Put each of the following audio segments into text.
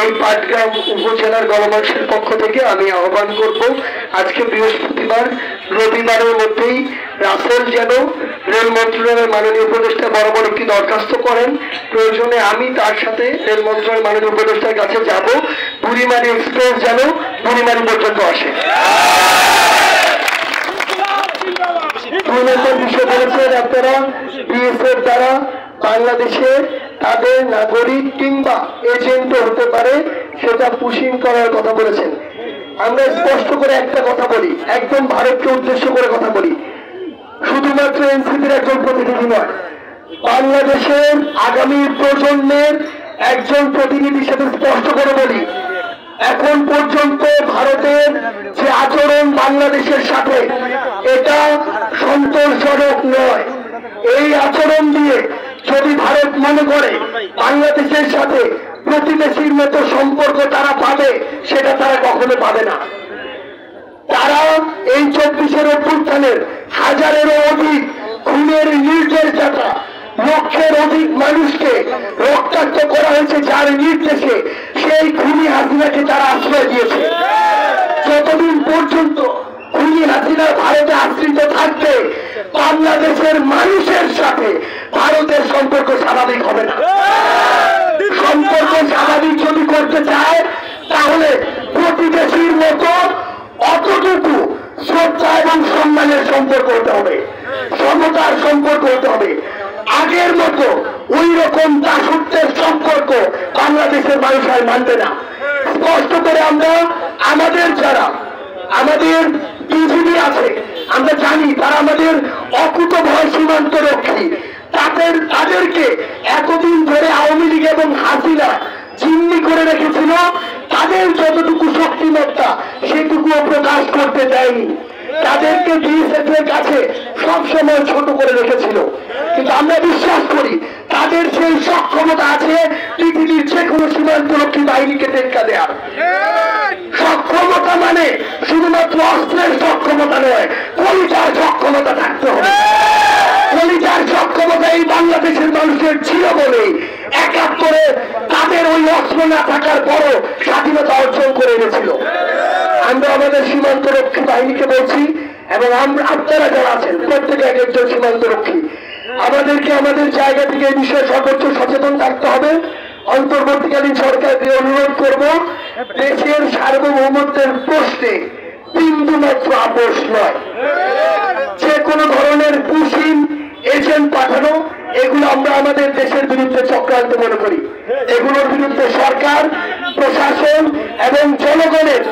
এই পাটগ্রাম উপজেলার গণমানুষের পক্ষ থেকে আমি আহ্বান করব আজকে বৃহস্পতিবার রবিবারের মধ্যেই রাসেল যেন রেল মন্ত্রণালয়ের মাননীয় উপদেষ্টা বরাবর একটি দরখাস্ত করেন। প্রয়োজনে আমি তার সাথে রেল মন্ত্রণালয়ের মাননীয় উপদেষ্টার কাছে যাব, বুড়িমারি এক্সপ্রেস যেন বুড়িমারি পর্যন্ত আসে। দুই নম্বর বিষয় বলেছেন আপনারা বিএসএফ দ্বারা বাংলাদেশে তাদের নাগরিক কিংবা এজেন্টও হতে পারে, সেটা পুশিং করার কথা বলেছেন। আমরা স্পষ্ট করে একটা কথা বলি, একদম ভারতকে উদ্দেশ্য করে কথা বলি, শুধুমাত্র এনসিপির একজন প্রতিনিধি নয়, বাংলাদেশের আগামী প্রজন্মের একজন প্রতিনিধি হিসেবে স্পষ্ট করে বলি, এখন পর্যন্ত ভারতের যে আচরণ বাংলাদেশের সাথে এটা সন্তোষজনক নয়। এই আচরণ দিয়ে যদি ভারত মনে করে বাংলাদেশের সাথে প্রতিবেশীর মতো সম্পর্ক তারা পাবে, সেটা তারা কখনো পাবে না। তারা এই 24-এর অভ্যুত্থানের হাজারেরও অধিক খুনের নির্দেশদাতা, লক্ষের অধিক মানুষকে রক্তাক্ত করা হয়েছে যার নির্দেশে, সেই খুনি হাসিনাকে তারা আশ্রয় দিয়েছে। যতদিন পর্যন্ত খুনি হাসিনা ভারতে আশ্রিত থাকবে, বাংলাদেশের মানুষের সাথে ভারতের সম্পর্ক স্বাভাবিক হবে না। সম্পর্ক স্বাভাবিক যদি করতে চায় তাহলে প্রতিবেশীর মতো অতটুকু শ্রদ্ধা এবং সম্মানের সম্পর্ক হতে হবে, সমতার সম্পর্ক হতে হবে। আগের মতো ওই রকম দাসত্বের সম্পর্ক বাংলাদেশের মানুষ আর মানবে না। স্পষ্ট করে আমরা আমাদের যারা আমাদের বিজিবি আছে, আমরা জানি তারা আমাদের অকুতভয় সীমান্ত রক্ষী, তাদেরকে এতদিন ধরে আওয়ামী লীগ এবং হাসিনা জিম্মি করে রেখেছিল, তাদের যতটুকু শক্তিমত্তা সেটুকুও প্রকাশ করতে দেয়নি। তাদেরকে বিএসএফ এর কাছে সবসময় ছোট করে রেখেছিল, কিন্তু আমরা বিশ্বাস করি তাদের সেই সক্ষমতা আছে পৃথিবীর যে কোনো সীমান্তরক্ষী বাহিনীকে টেক্কা দেওয়ার। সক্ষমতা মানে শুধুমাত্র অস্ত্রের সক্ষমতা নয়, কলিজার সক্ষমতা থাকতে হবে। কলিজার সক্ষমতা এই বাংলাদেশের মানুষের ছিল বলে ৭১ তাদের ওই অস্ত্র না থাকার পরও স্বাধীনতা অর্জন করে এনেছিল। আমরা আমাদের সীমান্তরক্ষী বাহিনীকে বলছি, এবং আপনারা যারা আছেন প্রত্যেকে এক একজন সীমান্তরক্ষী, আমাদেরকে আমাদের জায়গা থেকে এই বিষয়ে সর্বোচ্চ সচেতন থাকতে হবে। অন্তর্বর্তীকালীন সরকারকে অনুরোধ করব, দেশের সার্বভৌমত্বের প্রশ্নে বিন্দুমাত্র আপোষ নয়। যে কোনো ধরনের পুশিং এজেন্ট পাঠানো, এগুলো আমরা আমাদের দেশের বিরুদ্ধে চক্রান্ত মনে করি। এগুলোর বিরুদ্ধে সরকার, প্রশাসন এবং জনগণের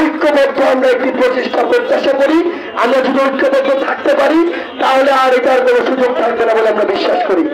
ঐক্যবদ্ধ আমরা একটি প্রচেষ্টা প্রত্যাশা করি। আমরা যদি ঐক্যবদ্ধ থাকতে পারি তাহলে আর এটার কোনো সুযোগ থাকবে না বলে আমরা বিশ্বাস করি।